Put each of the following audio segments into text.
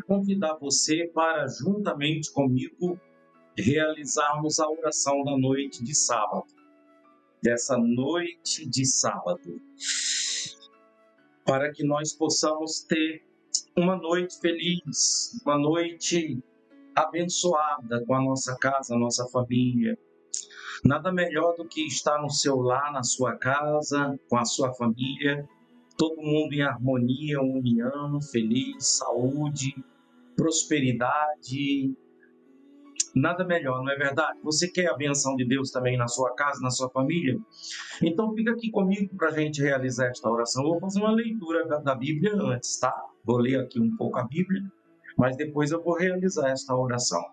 convidar você para, juntamente comigo, realizarmos a oração da noite de sábado, dessa noite de sábado, para que nós possamos ter uma noite feliz, uma noite abençoada com a nossa casa, a nossa família. Nada melhor do que estar no seu lar, na sua casa, com a sua família, todo mundo em harmonia, união, feliz, saúde, prosperidade. Nada melhor, não é verdade? Você quer a benção de Deus também na sua casa, na sua família? Então fica aqui comigo para a gente realizar esta oração. Eu vou fazer uma leitura da Bíblia antes, tá? Vou ler aqui um pouco a Bíblia, mas depois eu vou realizar esta oração.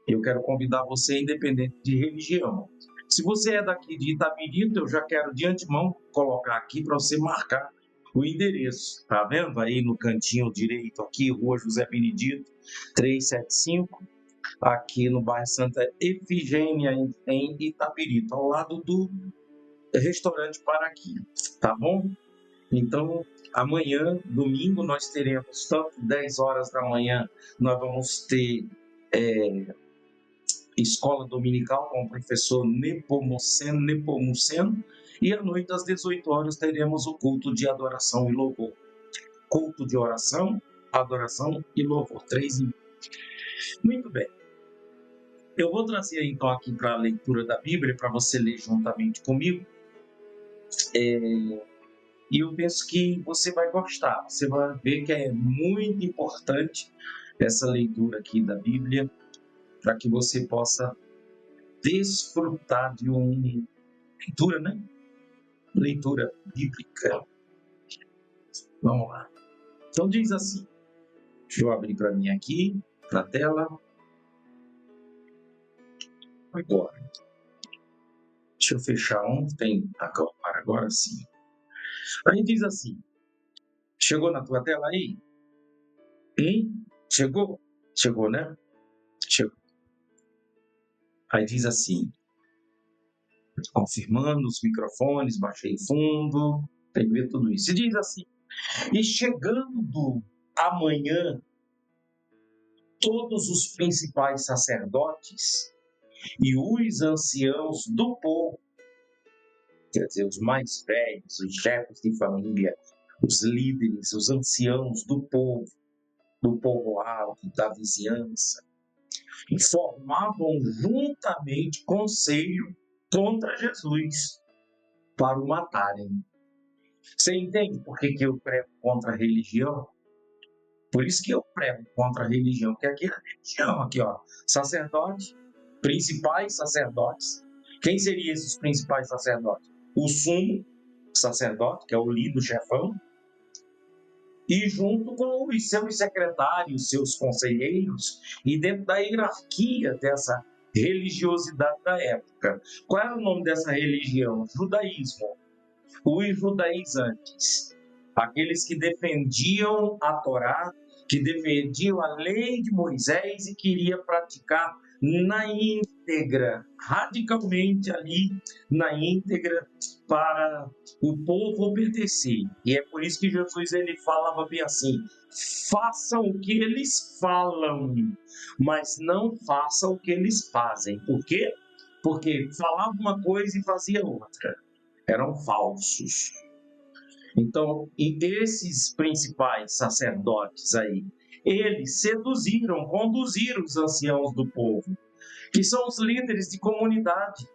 Eu quero convidar você, independente de religião. Se você é daqui de Itabirito, eu já quero de antemão colocar aqui para você marcar o endereço. Tá vendo aí no cantinho direito aqui, Rua José Benedito, 375, aqui no bairro Santa Efigênia, em Itabirito, ao lado do restaurante Paraqui, tá bom? Então, amanhã, domingo, nós teremos tanto 10 horas da manhã, nós vamos ter escola dominical com o professor Nepomuceno, e à noite, às 18 horas, teremos o culto de adoração e louvor. Culto de oração, adoração e louvor, 3 em 1. Muito bem. Eu vou trazer então aqui para a leitura da Bíblia, para você ler juntamente comigo. E eu penso que você vai gostar. Você vai ver que é muito importante essa leitura aqui da Bíblia, para que você possa desfrutar de uma leitura, né? Leitura bíblica. Vamos lá. Então diz assim. Deixa eu abrir para mim aqui, na tela. Agora. Deixa eu fechar ontem. Agora sim. Aí diz assim. Chegou na tua tela aí? Chegou? Chegou, né? Chegou. Aí diz assim. Confirmando os microfones, baixei fundo. Tem que ver tudo isso. E diz assim. E chegando amanhã, todos os principais sacerdotes e os anciãos do povo, quer dizer, os mais velhos, os chefes de família, os líderes, os anciãos do povoado, da vizinhança, formavam juntamente conselho contra Jesus para o matarem. Você entende por que eu prego contra a religião? Por isso que eu prego contra a religião, porque aqui é a religião, aqui ó, sacerdote, principais sacerdotes. Quem seriam esses principais sacerdotes? O sumo sacerdote, que é o líder, o chefão, e junto com os seus secretários, seus conselheiros, e dentro da hierarquia dessa religiosidade da época. Qual era o nome dessa religião? Judaísmo. Os judaizantes. Aqueles que defendiam a Torá, que defendiam a lei de Moisés e queriam praticar na íntegra, radicalmente ali, na íntegra, para o povo obedecer. E é por isso que Jesus ele falava bem assim: façam o que eles falam, mas não façam o que eles fazem. Por quê? Porque falava uma coisa e fazia outra. Eram falsos. Então, e esses principais sacerdotes aí, eles seduziram, conduziram os anciãos do povo, que são os líderes de comunidade.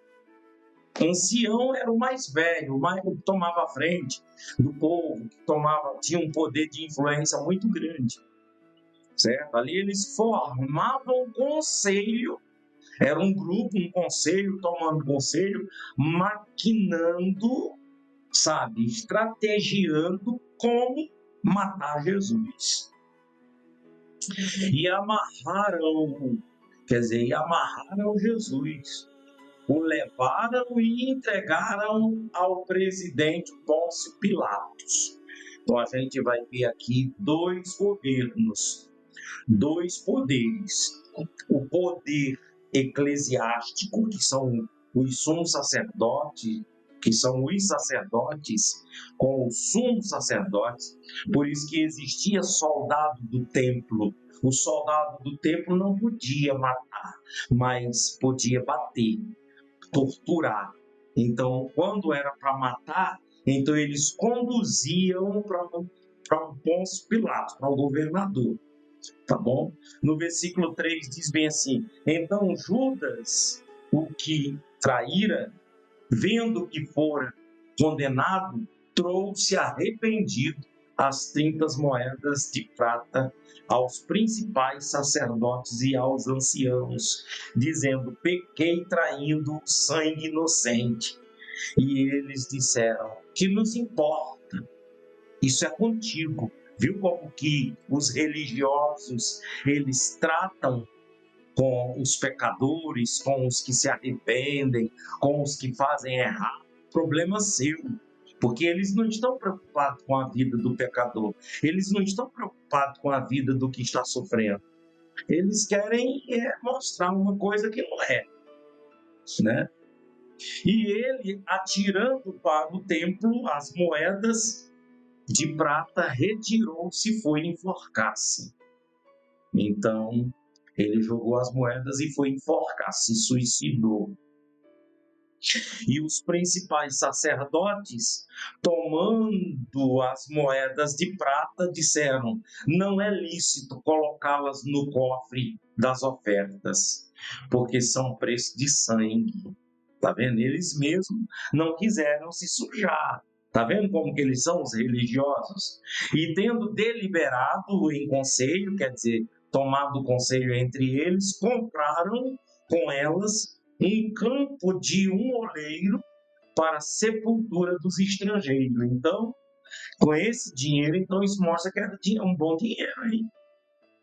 O ancião era o mais velho, o que tomava a frente do povo, que tinha um poder de influência muito grande. Certo? Ali eles formavam um conselho, era um grupo, um conselho, tomando conselho, maquinando, sabe, estrategiando como matar Jesus. E amarraram Jesus. O levaram e entregaram ao presidente Pôncio Pilatos. Então a gente vai ver aqui 2 governos, 2 poderes. O poder eclesiástico, que são os sumos sacerdotes, que são os sacerdotes, com os sumos sacerdotes. Por isso que existia soldado do templo. O soldado do templo não podia matar, mas podia bater, torturar. Então, quando era para matar, então eles conduziam para o Pôncio Pilatos, para o governador. Tá bom? No versículo 3 diz bem assim: então Judas, o que traíra, vendo que fora condenado, trouxe arrependido as 30 moedas de prata aos principais sacerdotes e aos anciãos, dizendo: pequei traindo sangue inocente. E eles disseram: que nos importa? Isso é contigo. Viu como que os religiosos, eles tratam com os pecadores, com os que se arrependem, com os que fazem errado? Problema seu. Porque eles não estão preocupados com a vida do pecador. Eles não estão preocupados com a vida do que está sofrendo. Eles querem mostrar uma coisa que não é, né? E ele, atirando para o templo as moedas de prata, retirou-se e foi enforcar-se. Então, ele jogou as moedas e foi enforcar, se suicidou. E os principais sacerdotes, tomando as moedas de prata, disseram: não é lícito colocá-las no cofre das ofertas, porque são preço de sangue. Tá vendo? Eles mesmos não quiseram se sujar. Tá vendo como que eles são, os religiosos? E tendo deliberado em conselho, quer dizer, tomado conselho entre eles, compraram com elas um campo de um oleiro para a sepultura dos estrangeiros. Então, com esse dinheiro, então isso mostra que era um bom dinheiro aí.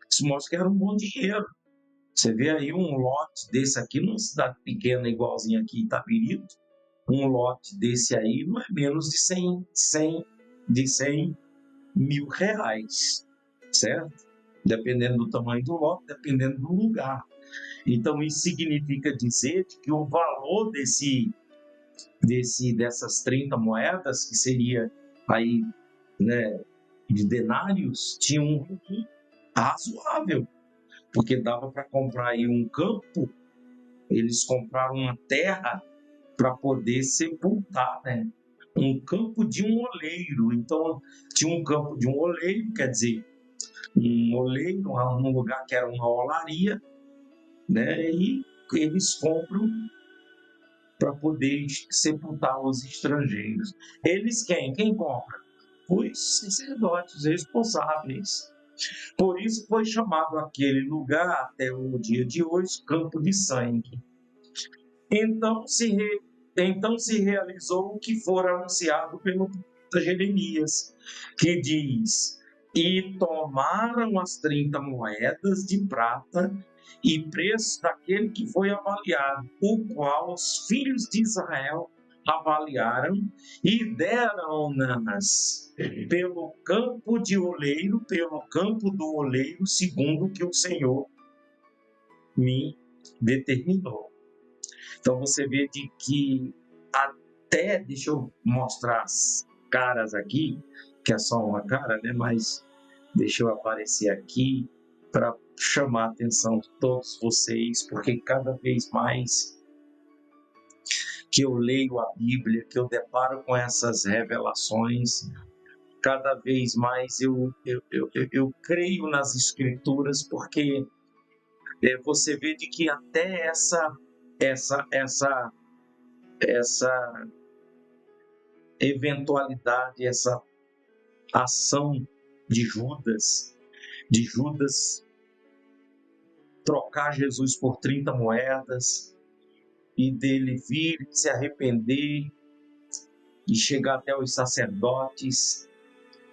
Isso mostra que era um bom dinheiro. Você vê aí um lote desse aqui, numa cidade pequena, igualzinha aqui em Itabirito, um lote desse aí não é menos de 100 mil reais, certo? Dependendo do tamanho do lote, dependendo do lugar. Então, isso significa dizer que o valor dessas 30 moedas, que seria aí, né, de denários, tinha um razoável, porque dava para comprar aí um campo. Eles compraram uma terra para poder sepultar, né? Um campo de um oleiro. Então, tinha um campo de um oleiro, quer dizer, um oleiro, num lugar que era uma olaria, né? E eles compram para poder sepultar os estrangeiros. Eles quem? Quem compra? Os sacerdotes, os responsáveis. Por isso foi chamado aquele lugar, até o dia de hoje, Campo de Sangue. Então se realizou o que fora anunciado pelo profeta Jeremias, que diz: e tomaram as 30 moedas de prata e preço daquele que foi avaliado, o qual os filhos de Israel avaliaram, e deram-nas pelo campo do oleiro, segundo o que o Senhor me determinou. Então você vê de que até, deixa eu mostrar as caras aqui, que é só uma cara, né? Mas deixa eu aparecer aqui para chamar a atenção de todos vocês, porque cada vez mais que eu leio a Bíblia, que eu deparo com essas revelações, cada vez mais eu creio nas Escrituras, porque você vê de que até essa eventualidade, essa ação de Judas trocar Jesus por 30 moedas e dele vir se arrepender e chegar até os sacerdotes,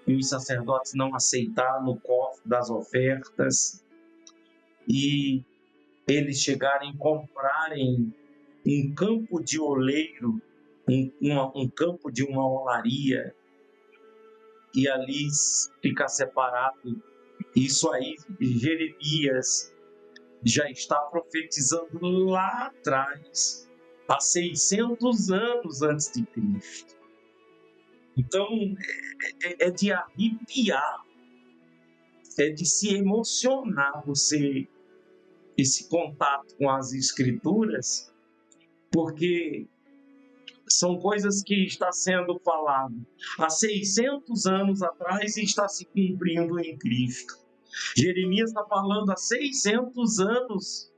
e os sacerdotes não aceitar no cofre das ofertas, e eles chegarem a comprarem um campo de oleiro, um campo de uma olaria, e ali ficar separado. Isso aí, Jeremias já está profetizando lá atrás, há 600 anos antes de Cristo. Então, é de arrepiar, é de se emocionar você, esse contato com as Escrituras, porque são coisas que está sendo falado há 600 anos atrás e está se cumprindo em Cristo. Jeremias está falando há 600 anos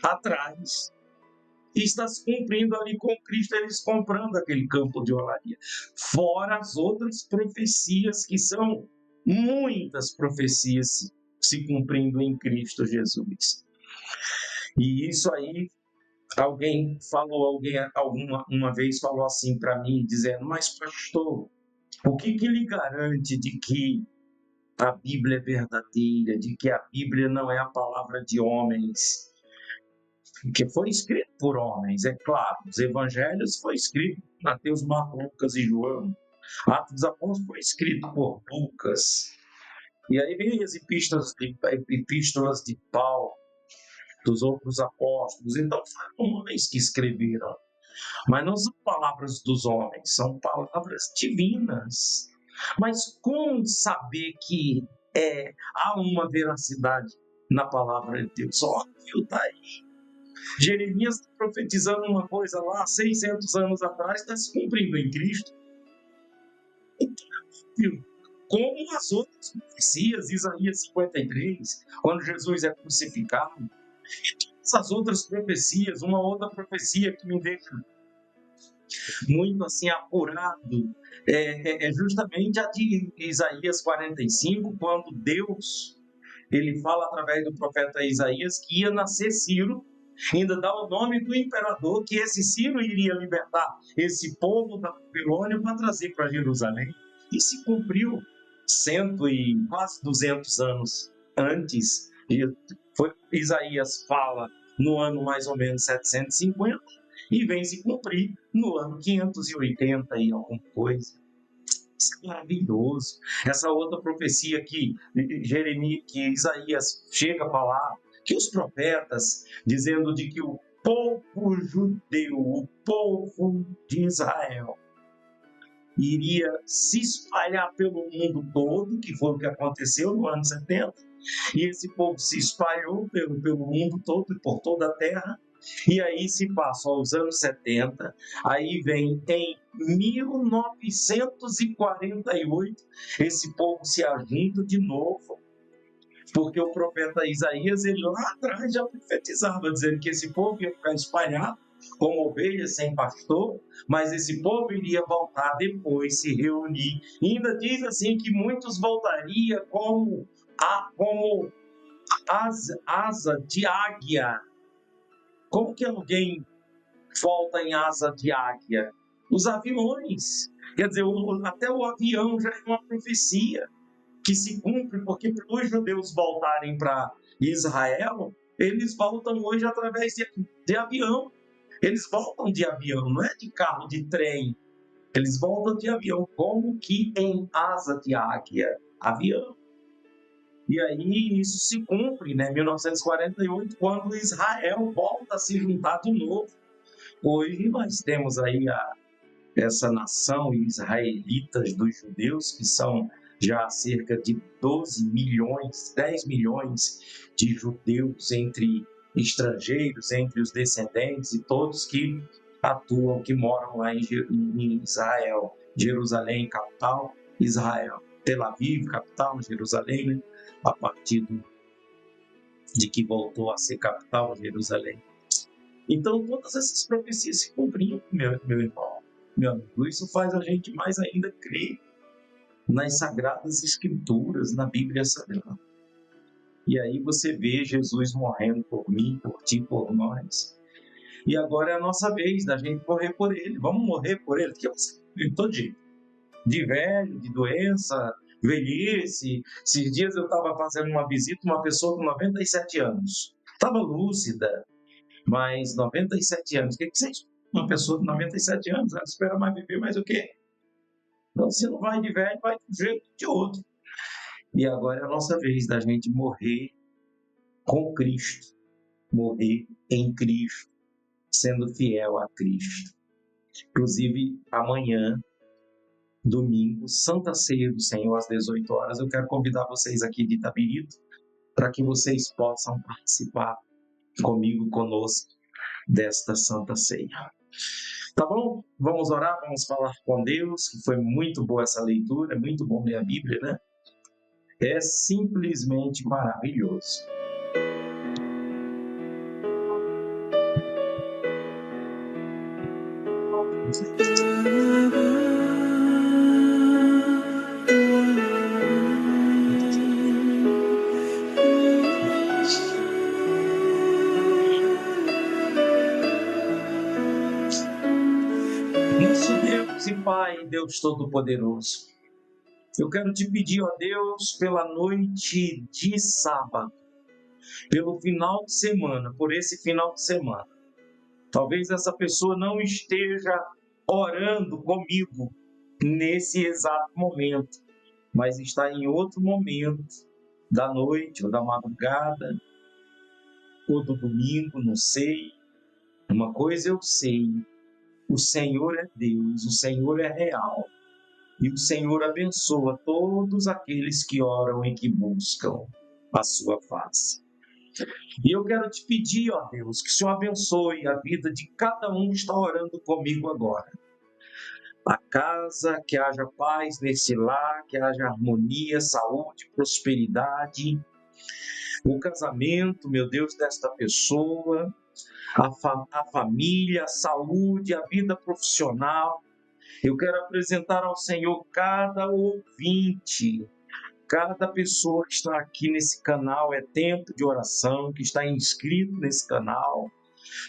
atrás e está se cumprindo ali com Cristo, eles comprando aquele campo de olaria. Fora as outras profecias, que são muitas profecias se cumprindo em Cristo Jesus. E isso aí, alguém uma vez falou assim para mim, dizendo: mas pastor, o que lhe garante de que a Bíblia é verdadeira, de que a Bíblia não é a palavra de homens? Que foi escrito por homens, é claro. Os evangelhos foi escrito por Mateus, Marcos, Lucas e João. Atos dos Apóstolos foi escrito por Lucas. E aí vem as epístolas de Paulo, dos outros apóstolos. Então foram homens que escreveram. Mas não são palavras dos homens, são palavras divinas. Mas como saber que há uma veracidade na palavra de Deus? Óbvio, está aí. Jeremias está profetizando uma coisa lá há 600 anos atrás, está se cumprindo em Cristo. Então, como as outras profecias, Isaías 53, quando Jesus é crucificado, e todas as outras profecias, uma outra profecia que me deixa muito assim apurado, é justamente a de Isaías 45, quando Deus, ele fala através do profeta Isaías que ia nascer Ciro, ainda dá o nome do imperador, que esse Ciro iria libertar esse povo da Babilônia para trazer para Jerusalém. E se cumpriu quase 200 anos antes. Isaías fala no ano mais ou menos 750 e vem se cumprir no ano 580 e alguma coisa. Isso é maravilhoso. Essa outra profecia que Isaías chega a falar, que os profetas, dizendo de que o povo judeu, o povo de Israel, iria se espalhar pelo mundo todo, que foi o que aconteceu no ano 70, e esse povo se espalhou pelo mundo todo e por toda a terra. E aí se passa aos anos 70, aí vem em 1948, esse povo se ajunta de novo, porque o profeta Isaías, ele lá atrás já profetizava, dizendo que esse povo ia ficar espalhado como ovelhas sem pastor, mas esse povo iria voltar depois, se reunir. E ainda diz assim que muitos voltariam como asa de águia. Como que alguém volta em asa de águia? Os aviões. Quer dizer, até o avião já é uma profecia que se cumpre, porque para os judeus voltarem para Israel, eles voltam hoje através de avião. Eles voltam de avião, não é de carro, de trem. Eles voltam de avião, como que em asa de águia, avião. E aí isso se cumpre, né? 1948, quando Israel volta a se juntar de novo. Hoje nós temos aí essa nação israelitas dos judeus, que são já cerca de 12 milhões, 10 milhões de judeus entre estrangeiros, entre os descendentes e todos que atuam, que moram lá em Israel, Jerusalém, capital, Israel, Tel Aviv, capital, Jerusalém, né? A partir de que voltou a ser capital, Jerusalém. Então, todas essas profecias se cumpriam, meu irmão, meu amigo. Isso faz a gente mais ainda crer nas Sagradas Escrituras, na Bíblia Sagrada. E aí você vê Jesus morrendo por mim, por ti, por nós. E agora é a nossa vez da gente morrer por Ele. Vamos morrer por Ele, porque você todo dia, de velho, de doença, velhice. Esses dias eu estava fazendo uma visita a uma pessoa com 97 anos. Estava lúcida, mas 97 anos. O que você espera? Uma pessoa com 97 anos, ela espera mais viver mais o quê? Então, se não vai de velho, vai de um jeito de outro. E agora é a nossa vez da gente morrer com Cristo, morrer em Cristo, sendo fiel a Cristo. Inclusive, amanhã, domingo, Santa Ceia do Senhor, às 18 horas, eu quero convidar vocês aqui de Itabirito para que vocês possam participar comigo, conosco, desta Santa Ceia. Tá bom? Vamos orar, vamos falar com Deus, que foi muito boa essa leitura, é muito bom ler a Bíblia, né? É simplesmente maravilhoso. Nosso Deus e Pai, Deus Todo-Poderoso, eu quero te pedir, ó Deus, pela noite de sábado, pelo final de semana, por esse final de semana. Talvez essa pessoa não esteja orando comigo nesse exato momento, mas está em outro momento da noite ou da madrugada ou do domingo, não sei. Uma coisa eu sei, o Senhor é Deus, o Senhor é real. E o Senhor abençoa todos aqueles que oram e que buscam a sua face. E eu quero te pedir, ó Deus, que o Senhor abençoe a vida de cada um que está orando comigo agora. A casa, que haja paz nesse lar, que haja harmonia, saúde, prosperidade. O casamento, meu Deus, desta pessoa, a família, a saúde, a vida profissional. Eu quero apresentar ao Senhor cada ouvinte, cada pessoa que está aqui nesse canal, é tempo de oração, que está inscrito nesse canal.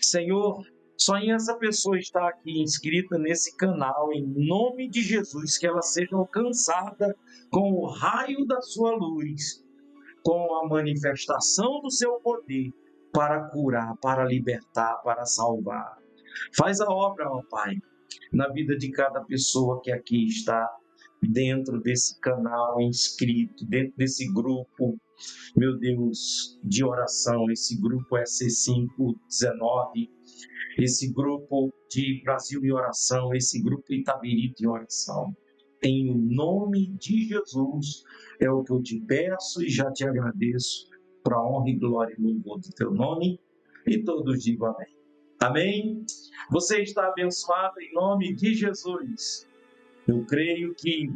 Senhor, só em essa pessoa estar aqui inscrita nesse canal, em nome de Jesus, que ela seja alcançada com o raio da sua luz, com a manifestação do seu poder para curar, para libertar, para salvar. Faz a obra, ó Pai, na vida de cada pessoa que aqui está, dentro desse canal inscrito, dentro desse grupo, meu Deus, de oração, esse grupo SC519, esse grupo de Brasil em oração, esse grupo Itabirito em oração. Em nome de Jesus, é o que eu te peço e já te agradeço, para a honra e glória e louvor do teu nome, e todos digam amém. Amém? Você está abençoado em nome de Jesus. Eu creio que,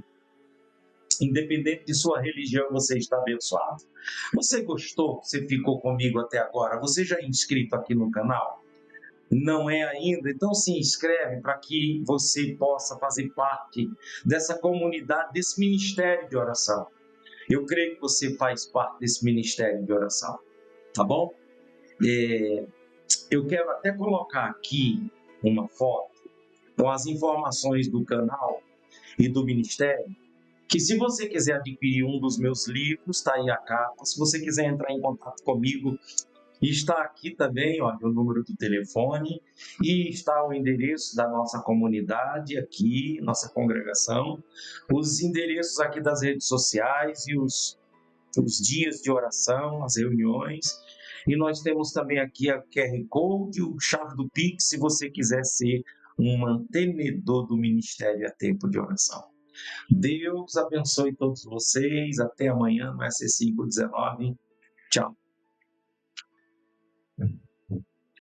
independente de sua religião, você está abençoado. Você gostou? Você ficou comigo até agora? Você já é inscrito aqui no canal? Não é ainda? Então se inscreve para que você possa fazer parte dessa comunidade, desse ministério de oração. Eu creio que você faz parte desse ministério de oração, tá bom? Eu quero até colocar aqui uma foto com as informações do canal e do ministério, que se você quiser adquirir um dos meus livros, está aí a capa. Se você quiser entrar em contato comigo, está aqui também, ó, o número do telefone, e está o endereço da nossa comunidade aqui, nossa congregação, os endereços aqui das redes sociais e os dias de oração, as reuniões. E nós temos também aqui a QR Code, o chave do Pix, se você quiser ser um mantenedor do Ministério a Tempo de Oração. Deus abençoe todos vocês. Até amanhã no SC519. Tchau.